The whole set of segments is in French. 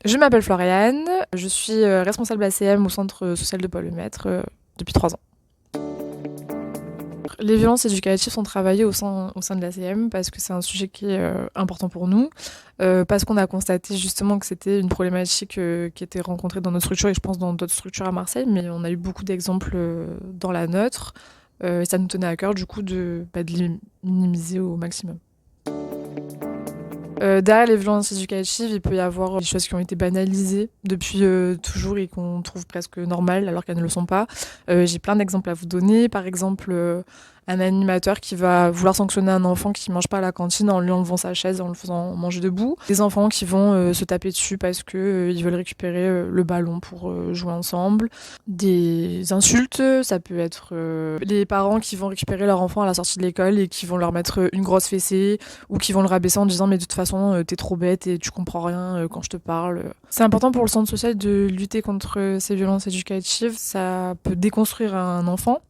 Je m'appelle Floriane, je suis responsable ACM au centre social de Paul-Le-Maître depuis 3 ans. Les violences éducatives sont travaillées au sein de l'ACM parce que c'est un sujet qui est important pour nous, parce qu'on a constaté justement que c'était une problématique qui était rencontrée dans notre structure et je pense dans d'autres structures à Marseille, mais on a eu beaucoup d'exemples dans la nôtre et ça nous tenait à cœur du coup de les minimiser au maximum. Derrière les violences éducatives, il peut y avoir des choses qui ont été banalisées depuis toujours et qu'on trouve presque normales alors qu'elles ne le sont pas. J'ai plein d'exemples à vous donner. Par exemple, un animateur qui va vouloir sanctionner un enfant qui ne mange pas à la cantine en lui enlevant sa chaise et en le faisant manger debout. Des enfants qui vont se taper dessus parce que ils veulent récupérer le ballon pour jouer ensemble. Des insultes, ça peut être les parents qui vont récupérer leur enfant à la sortie de l'école et qui vont leur mettre une grosse fessée ou qui vont le rabaisser en disant mais de toute façon t'es trop bête et tu comprends rien quand je te parle. C'est important pour le centre social de lutter contre ces violences éducatives. Ça peut déconstruire un enfant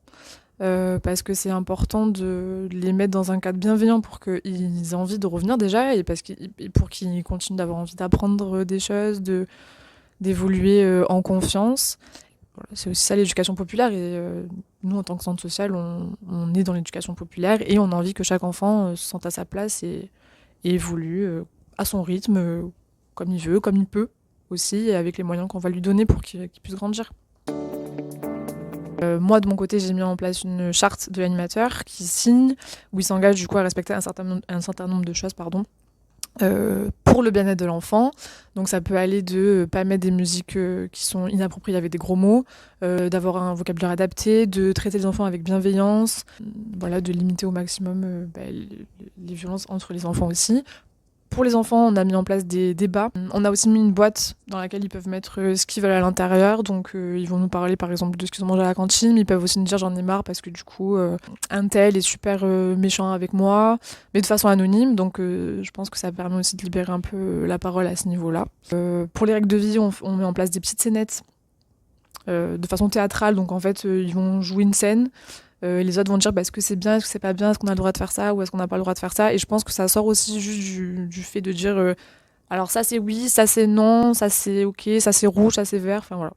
parce que c'est important de les mettre dans un cadre bienveillant pour qu'ils aient envie de revenir déjà et pour qu'ils continuent d'avoir envie d'apprendre des choses, d'évoluer en confiance. Voilà, c'est aussi ça l'éducation populaire et nous en tant que centre social on est dans l'éducation populaire et on a envie que chaque enfant se sente à sa place et évolue à son rythme, comme il veut, comme il peut aussi, et avec les moyens qu'on va lui donner pour qu'il puisse grandir. Moi, de mon côté, j'ai mis en place une charte de l'animateur qui signe, où il s'engage du coup à respecter un certain nombre de choses, pardon, pour le bien-être de l'enfant. Donc ça peut aller de pas mettre des musiques qui sont inappropriées avec des gros mots, d'avoir un vocabulaire adapté, de traiter les enfants avec bienveillance, voilà, de limiter au maximum les violences entre les enfants aussi. Pour les enfants, on a mis en place des débats. On a aussi mis une boîte dans laquelle ils peuvent mettre ce qu'ils veulent à l'intérieur. Donc ils vont nous parler par exemple de ce qu'ils ont mangé à la cantine, mais ils peuvent aussi nous dire j'en ai marre parce que du coup un tel est super méchant avec moi, mais de façon anonyme. Donc je pense que ça permet aussi de libérer un peu la parole à ce niveau-là. Pour les règles de vie, on met en place des petites scénettes de façon théâtrale. Donc en fait ils vont jouer une scène. Les autres vont dire est-ce que c'est bien, est-ce que c'est pas bien, est-ce qu'on a le droit de faire ça ou est-ce qu'on n'a pas le droit de faire ça. Et je pense que ça sort aussi juste du fait de dire alors ça c'est oui, ça c'est non, ça c'est ok, ça c'est rouge, ça c'est vert, enfin voilà.